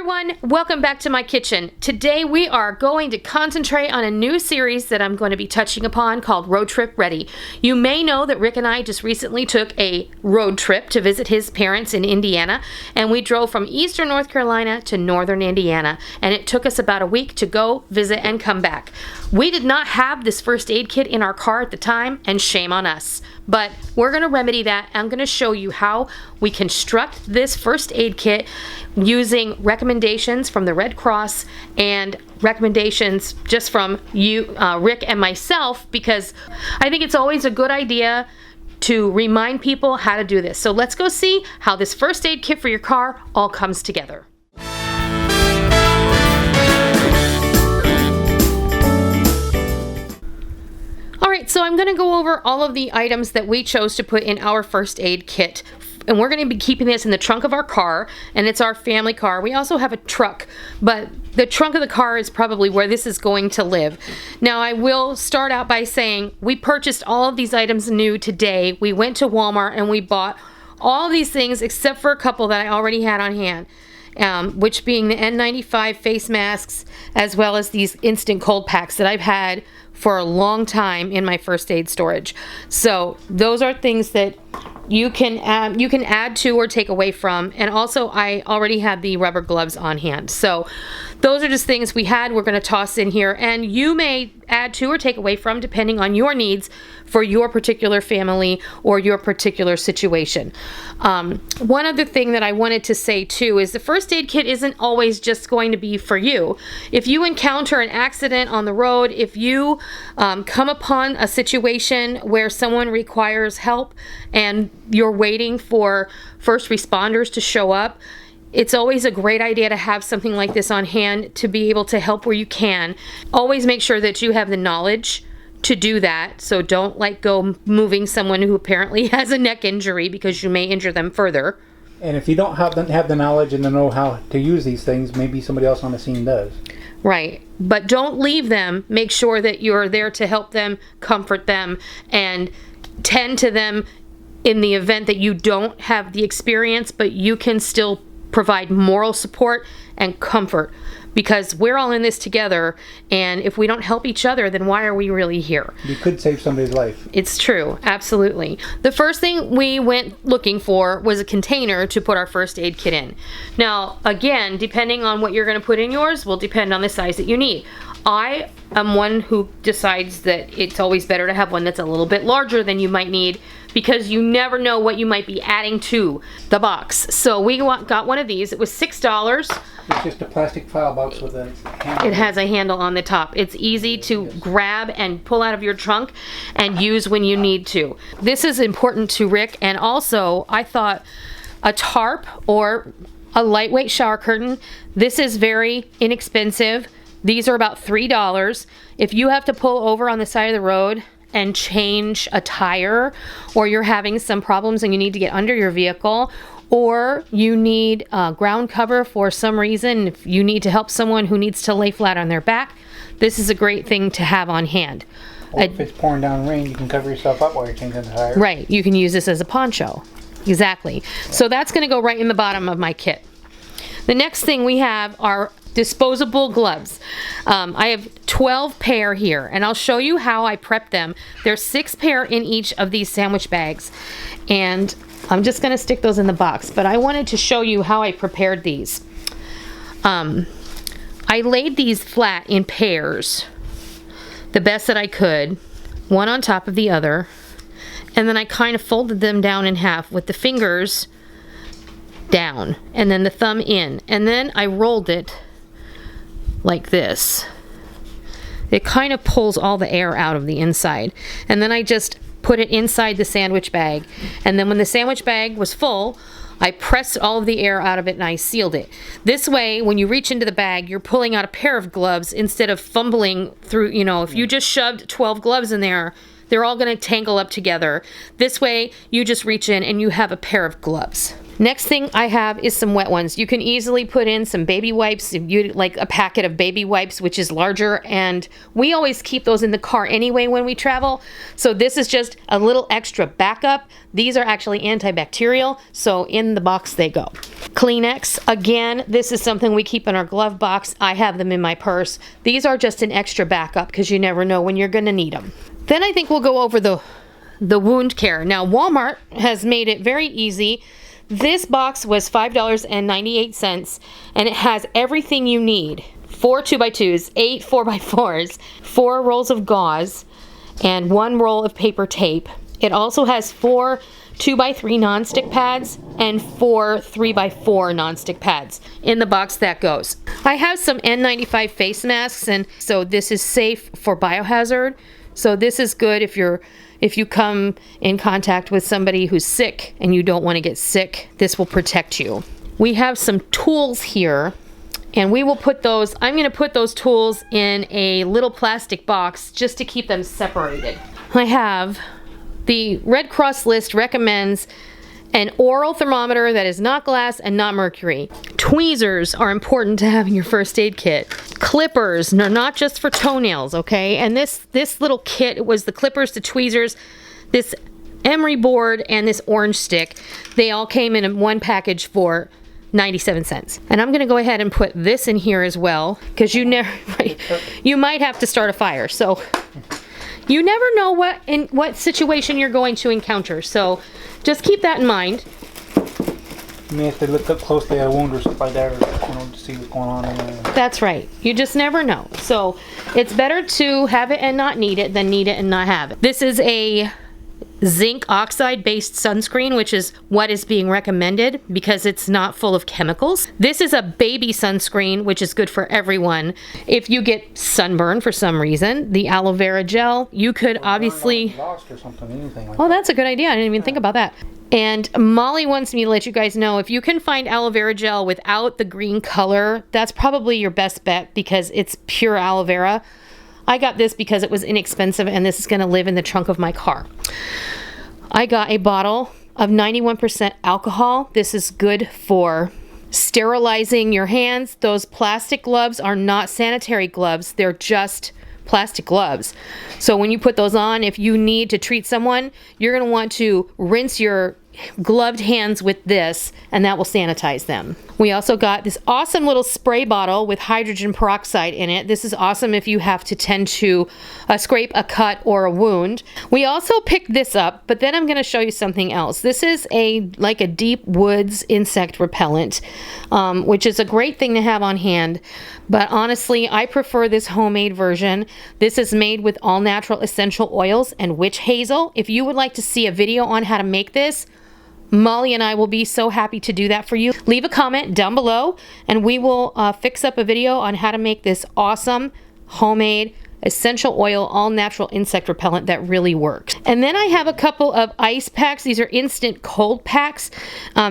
everyone, welcome back to my kitchen. Today we are going to concentrate on a new series that I'm going to be touching upon called Road Trip Ready. You may know that Rick and I just recently took a road trip to visit his parents in Indiana, and we drove from eastern North Carolina to northern Indiana, and it took us about a week to go visit and come back. We did not have this first aid kit in our car at the time, and shame on us. But we're going to remedy that. I'm going to show you how we construct this first aid kit using recommendations from the Red Cross and recommendations just from you, Rick and myself, because I think it's always a good idea to remind people how to do this. So let's go see how this first aid kit for your car all comes together. Alright, so I'm going to go over all of the items that we chose to put in our first aid kit. And we're going to be keeping this in the trunk of our car, and it's our family car. We also have a truck, but the trunk of the car is probably where this is going to live. Now, I will start out by saying we purchased all of these items new today. We went to Walmart and we bought all of these things except for a couple that I already had on hand. Which being the N95 face masks, as well as these instant cold packs that I've had for a long time in my first aid storage. So those are things that you can add to or take away from. And also I already had the rubber gloves on hand. So those are just things we had. We're going to toss in here, and you may add to or take away from depending on your needs for your particular family or your particular situation. One other thing that I wanted to say too is the first aid kit isn't always just going to be for you. If you encounter an accident on the road, if you come upon a situation where someone requires help and you're waiting for first responders to show up, it's always a great idea to have something like this on hand to be able to help where you can. Always make sure that you have the knowledge to do that, so don't go moving someone who apparently has a neck injury because you may injure them further. And if you don't have the knowledge and the know-how to use these things, maybe somebody else on the scene does. Right, but don't leave them. Make sure that you're there to help them, comfort them, and tend to them in the event that you don't have the experience, but you can still provide moral support and comfort, because we're all in this together, and if we don't help each other, then why are we really here? You could save somebody's life. It's true, absolutely. The first thing we went looking for was a container to put our first aid kit in. Now, again, depending on what you're going to put in yours will depend on the size that you need. I am one who decides that it's always better to have one that's a little bit larger than you might need, because you never know what you might be adding to the box. So we got one of these. It was $6. It's just a plastic file box with a handle. It has a handle on the top. It's easy to grab and pull out of your trunk and use when you need to. This is important to Rick, and also I thought a tarp or a lightweight shower curtain. This is very inexpensive. These are about $3. If you have to pull over on the side of the road and change a tire, or you're having some problems and you need to get under your vehicle, or you need ground cover for some reason, if you need to help someone who needs to lay flat on their back, this is a great thing to have on hand. Or if it's pouring down rain, you can cover yourself up while you're changing the tire. Right, you can use this as a poncho. Exactly. So that's going to go right in the bottom of my kit. The next thing we have are disposable gloves. I have 12 pair here, and I'll show you how I prep them. There's 6 pair in each of these sandwich bags, and I'm just going to stick those in the box, but I wanted to show you how I prepared these. I laid these flat in pairs, the best that I could, one on top of the other, and then I kind of folded them down in half with the fingers down and then the thumb in, and then I rolled it like this. It kind of pulls all the air out of the inside, and then I just put it inside the sandwich bag, and then when the sandwich bag was full, I pressed all of the air out of it and I sealed it. This way, when you reach into the bag, you're pulling out a pair of gloves instead of fumbling through, if you just shoved 12 gloves in there, they're all going to tangle up together. This way, you just reach in and you have a pair of gloves. Next thing I have is some wet ones. You can easily put in some baby wipes, if you like a packet of baby wipes, which is larger, and we always keep those in the car anyway when we travel. So this is just a little extra backup. These are actually antibacterial, so in the box they go. Kleenex, again, this is something we keep in our glove box. I have them in my purse. These are just an extra backup because you never know when you're gonna need them. Then I think we'll go over the wound care. Now Walmart has made it very easy. This box was $5.98, and it has everything you need. 4 2x2s, 8 4x4s, 4 rolls of gauze, and 1 roll of paper tape. It also has 4 2x3 nonstick pads and 4 3x4 nonstick pads. In the box that goes. I have some N95 face masks, and so this is safe for biohazard. So this is good if you come in contact with somebody who's sick and you don't want to get sick. This will protect you. We have some tools here, and we will put those, I'm going to put those tools in a little plastic box just to keep them separated. I have the Red Cross list recommends an oral thermometer that is not glass and not mercury. Tweezers are important to have in your first aid kit. Clippers are not just for toenails, okay? And this little kit, it was the clippers, the tweezers, this emery board, and this orange stick. They all came in one package for 97 cents. And I'm gonna go ahead and put this in here as well, because you might have to start a fire. So you never know what situation you're going to encounter. So just keep that in mind. You may have to look up closely at a wound or something like that, or to see what's going on in there. That's right. You just never know. So it's better to have it and not need it than need it and not have it. This is a zinc oxide based sunscreen, which is what is being recommended because it's not full of chemicals. This is a baby sunscreen, which is good for everyone. If you get sunburn for some reason, the aloe vera gel, you could obviously... Lost or something, anything like that. That's a good idea. I didn't even think about that. And Molly wants me to let you guys know, if you can find aloe vera gel without the green color, that's probably your best bet because it's pure aloe vera. I got this because it was inexpensive, and this is going to live in the trunk of my car. I got a bottle of 91% alcohol. This is good for sterilizing your hands. Those plastic gloves are not sanitary gloves. They're just plastic gloves. So when you put those on, if you need to treat someone, you're going to want to rinse your gloved hands with this, and that will sanitize them. We also got this awesome little spray bottle with hydrogen peroxide in it. This is awesome if you have to tend to scrape a cut or a wound. We also picked this up, but then I'm going to show you something else. This is like a deep woods insect repellent, which is a great thing to have on hand. But honestly, I prefer this homemade version. This is made with all natural essential oils and witch hazel. If you would like to see a video on how to make this, Molly and I will be so happy to do that for you. Leave a comment down below and we will fix up a video on how to make this awesome homemade essential oil all natural insect repellent that really works. And then I have a couple of ice packs. These are instant cold packs.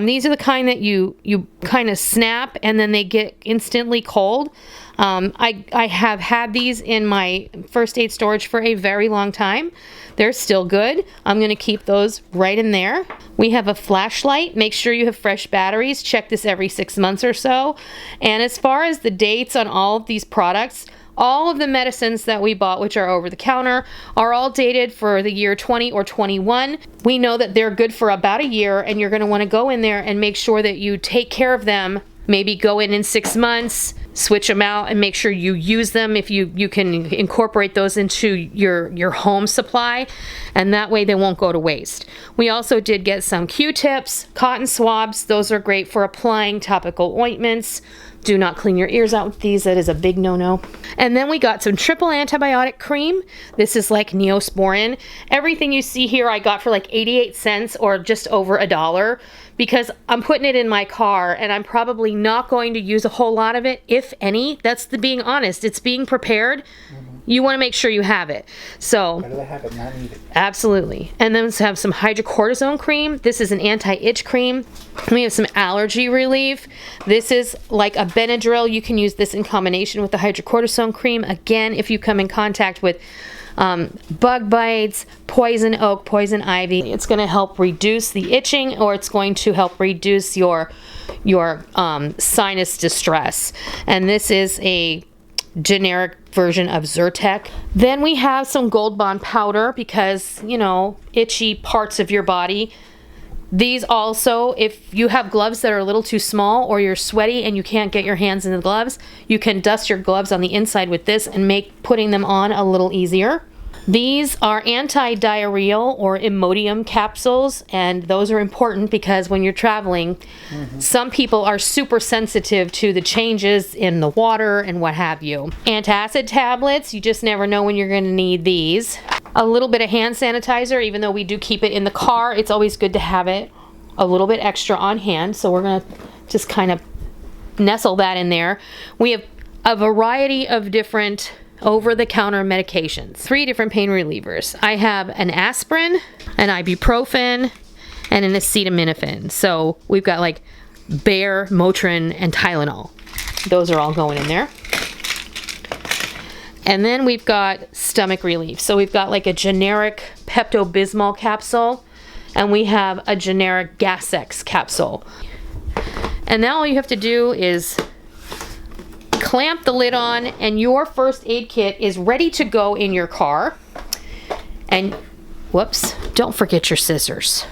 These are the kind that you kind of snap and then they get instantly cold. I have had these in my first aid storage for a very long time. They're still good. I'm going to keep those right in there. We have a flashlight. Make sure you have fresh batteries. Check this every 6 months or so. And as far as the dates on all of these products, all of the medicines that we bought, which are over the counter, are all dated for the year 20 or 21. We know that they're good for about a year, and you're going to want to go in there and make sure that you take care of them. Maybe go in 6 months, switch them out, and make sure you use them if you can incorporate those into your home supply, and that way they won't go to waste. We also did get some Q-tips, cotton swabs. Those are great for applying topical ointments. Do not clean your ears out with these. That is a big no-no. And then we got some triple antibiotic cream. This is like Neosporin. Everything you see here I got for like 88 cents or just over $1 because I'm putting it in my car and I'm probably not going to use a whole lot of it, if any. That's being honest. It's being prepared. You want to make sure you have it. So better to have it, not need it. Absolutely. And then we have some Hydrocortisone Cream. This is an anti-itch cream. We have some Allergy Relief. This is like a Benadryl. You can use this in combination with the Hydrocortisone Cream. Again, if you come in contact with bug bites, poison oak, poison ivy. It's going to help reduce the itching, or it's going to help reduce your sinus distress. And this is a generic version of Zyrtec. Then we have some Gold Bond powder because, you know, itchy parts of your body. These also, if you have gloves that are a little too small or you're sweaty and you can't get your hands in the gloves, you can dust your gloves on the inside with this and make putting them on a little easier. These are anti-diarrheal or Imodium capsules, and those are important because when you're traveling, some people are super sensitive to the changes in the water and what have you. Antacid tablets, you just never know when you're going to need these. A little bit of hand sanitizer, even though we do keep it in the car, it's always good to have it a little bit extra on hand, so we're going to just kind of nestle that in there. We have a variety of different over-the-counter medications. 3 different pain relievers. I have an aspirin, an ibuprofen, and an acetaminophen. So we've got like Bayer, Motrin, and Tylenol. Those are all going in there. And then we've got stomach relief. So we've got like a generic Pepto-Bismol capsule, and we have a generic Gas-X capsule. And now all you have to do is clamp the lid on, and your first aid kit is ready to go in your car. And whoops, don't forget your scissors.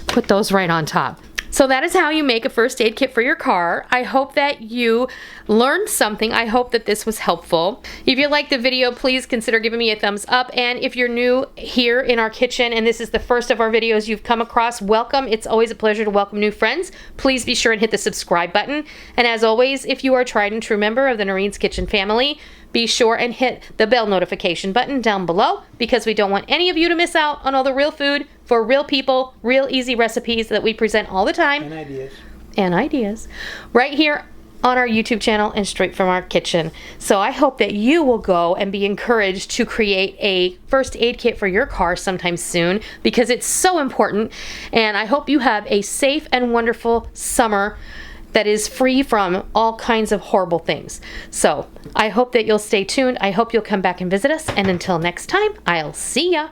Put those right on top. So that is how you make a first aid kit for your car. I hope that you learned something. I hope that this was helpful. If you liked the video, please consider giving me a thumbs up. And if you're new here in our kitchen and this is the first of our videos you've come across, welcome. It's always a pleasure to welcome new friends. Please be sure and hit the subscribe button. And as always, if you are a tried and true member of the Noreen's Kitchen family, be sure and hit the bell notification button down below, because we don't want any of you to miss out on all the real food for real people, real easy recipes that we present all the time. And ideas. Right here on our YouTube channel and straight from our kitchen. So I hope that you will go and be encouraged to create a first aid kit for your car sometime soon, because it's so important. And I hope you have a safe and wonderful summer that is free from all kinds of horrible things. So I hope that you'll stay tuned. I hope you'll come back and visit us. And until next time, I'll see ya.